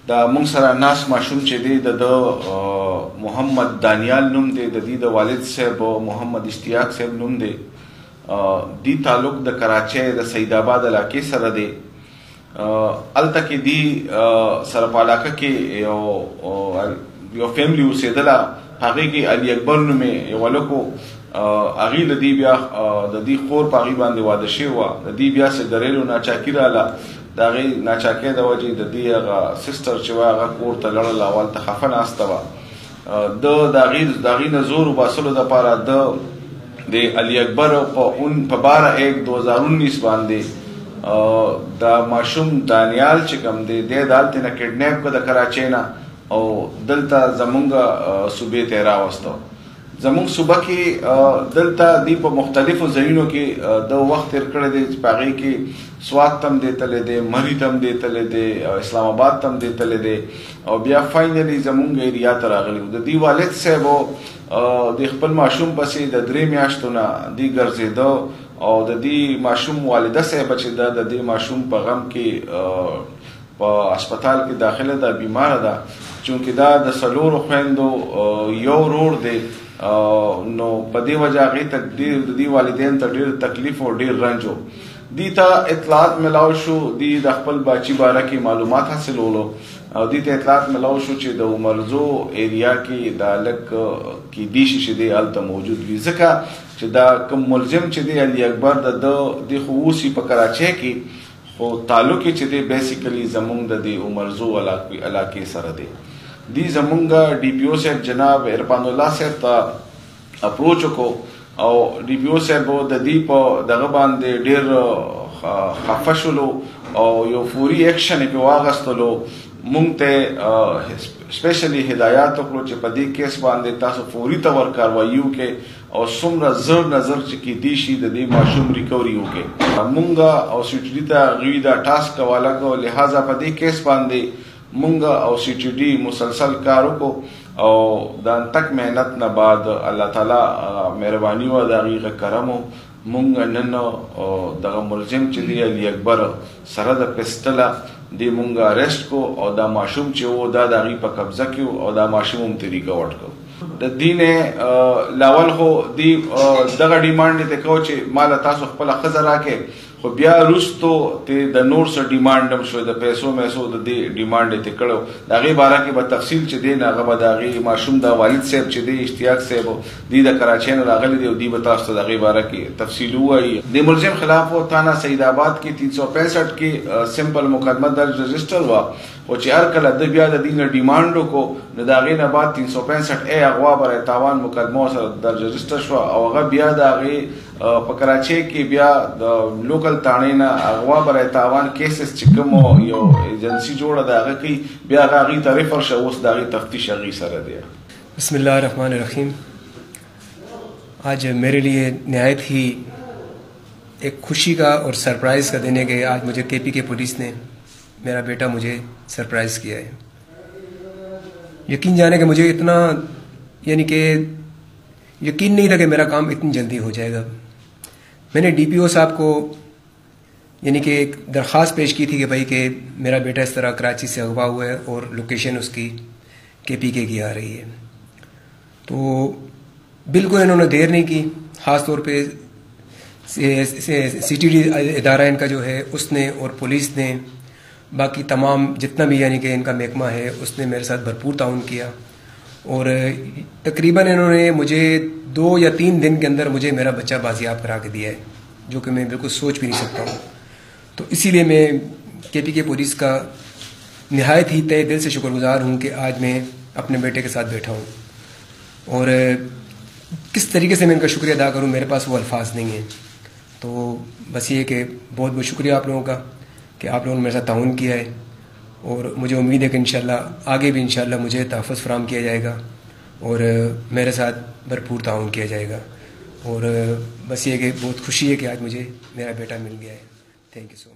دا مونږ سره ناس ماشوم چې دی د محمد دانیال نوم دی، د دې د والد صاحب محمد اشتیاق صاحب نوم دی. دی تعلق د کراچۍ د سید آباد علاقې سره دی. الته کې دی سره په علاقه کې یو فیملی اوسېدله، هغې کې علي اکبر نومې یو هلک و. هغې له دې بیا د دې خور په هغې باندې واده شوې وه. د دې بیا سګریلو ناچاکي راغله. د هغې ناچاکۍ د وجې د دې هغه سسټر چې وه هغه کور ته لړله او هلته خفه ناسته وه. د هغې نه زور وباسلو دپاره د علي اکبر په 12/1/2019 باندې د ماشوم دانیال چې کوم دی د هلته نه کډنیپ کړه د کراچۍ نه او دلته زمونږ صوبې ته یې راوستو. زمونږ صوبه کې دلته دی په مختلفو ځایونو کې د وخت تېر کړی دی چې په هغې کې سوات ته هم دی تللی دی، مري ته هم دی تللی دی، اسلام آباد ته هم دی تللی دی او بیا فاینلي زمونږ ایریا ته راغلی و. د دې والد صاحب د خپل ماشوم پسې د 3 میاشتو نه دی ګرځېده او د دې ماشوم والده صاحبه چې ده د دې ماشوم په غم کې په هسپتال کې داخله ده، بیماره ده. چونکې دا د 4 خویندو یو ورور دی نو په دې وجه هغې ته ډېر د دې والدین ته ډېر تکلیف او ډېر رنج و. دې ته اطلاعات ملاو شو، دې د خپل باچي باره کې معلومات حاصلولو او دې ته اطلاعات ملاو شو چې د عمرزو ایریا کې دا هلک کیدی شي چې دی هلته موجود وي، ځکه چې دا کوم ملزم چې دی علي اکبر د دې خو اوسي په کراچۍ کې، خو تعلق یې چې دی بیسیکلی زمونږ د دې عمرزو علاقې سره دی. دی زمونږ ډي پي او صاحب جناب عرفان الله صاحب ته اپروچ وکړو او ډي پي او صاحب د دې په دغه باندې ډېر خفه شولو او یو فوري ایکشن یې پرې واخیستلو. مونږ ته سپیشلی هدایات وکړو چې په دې کیس باندې تاسو فوري طور کاروایي وکړئ او څومره زر نظر چې کیدی شي د دې ماشوم ریکوري وکړي. مونږ او سی ټي ډي ته هغوی دا ټاسک حواله کړو، لہٰذا په دې کیس باندې مونږ او سی ټي ډي مسلسل کار وکړو او د تک محنت نه بعد الله تعالی مهرباني وه، د هغې کرم و. مونږ نن دغه ملزم چې دی علي اکبر سره د پسټله دی مونږ اریسټ کو او دا ماشوم چې و دا د هغې په قبضه کې او دا ماشوم هم ترې ریکورډ کړو. د دې نه لاول خو دی دغه ډیمانډ یې ته کوو چې ماله تاسو خپله ښځه راکړئ، خو بیا وروستو ته د نور څه ډیمانډ هم شوی، د پیسو میسو د دې ډیمانډ یې ته کړی. د هغې باره کې به تفصیل چې دی نه هغه به د هغې ماشوم د والد صاحب چې دی اشتیاق صاحب دی د کراچۍ نه راغلی دی او دی به تاسو ته د هغې باره کې تفصیل ووایي. د ملزم خلاف و تانه سید آباد کې 365 کې سمپل مقدمه درج رجسټر وه، خو چې هر کله د بیا د دې نه ډیمانډ وکړو نو د هغې نه بعد 365 اغوا برای تاوان مقدمه سره درج رجسټر شوه او هغه بیا د هغې په کراچۍ کې بیا د لوکل تاڼې نه اغوا برای تاوان کیسز چې کوم یو ایجنسي جوړه ده هغه کوي، بیا هغه هغې ته ریفر شه، اوس د هغې تفتیش هغې سره دی. بسم اللہ الرحمن الرحیم. آج میرے لیے نہایت ہی ایک خوشی کا اور سرپرائز کا دینے کے آج مجھے کے پی کے پولیس نے میرا بیٹا مجھے سرپرائز کیا ہے. یقین جانے کہ مجھے اتنا یعنی کہ یقین نہیں تھا کہ میرا کام اتنی جلدی ہو جائے گا. میں نے ڈی پی او صاحب کو یعنی کہ ایک درخواست پیش کی تھی کہ بھائی کہ میرا بیٹا اس طرح کراچی سے اغوا ہوا ہے اور لوکیشن اس کی کے پی کے کی آ رہی ہے. تو بالکل انہوں نے دیر نہیں کی، خاص طور پہ سی ٹی ڈی ادارہ ان کا جو ہے اس نے اور پولیس نے باقی تمام جتنا بھی یعنی کہ ان کا محکمہ ہے اس نے میرے ساتھ بھرپور تعاون کیا اور تقریباً انہوں نے مجھے 2 یا 3 دن کے اندر مجھے میرا بچہ بازیاب کرا کے دیا ہے، جو کہ میں بالکل سوچ بھی نہیں سکتا ہوں. تو اسی لیے میں کے پی کے پولیس کا نہایت ہی تہ دل سے شکر گزار ہوں کہ آج میں اپنے بیٹے کے ساتھ بیٹھا ہوں. اور کس طریقے سے میں ان کا شکریہ ادا کروں میرے پاس وہ الفاظ نہیں ہیں. تو بس یہ کہ بہت بہت شکریہ آپ لوگوں کا کہ آپ لوگوں نے میرے ساتھ تعاون کیا ہے اور مجھے امید ہے کہ انشاءاللہ آگے بھی انشاءاللہ مجھے تحفظ فراہم کیا جائے گا اور میرے ساتھ بھرپور تعاون کیا جائے گا. اور بس یہ کہ بہت خوشی ہے کہ آج مجھے میرا بیٹا مل گیا ہے. تھینک یو سو مچ.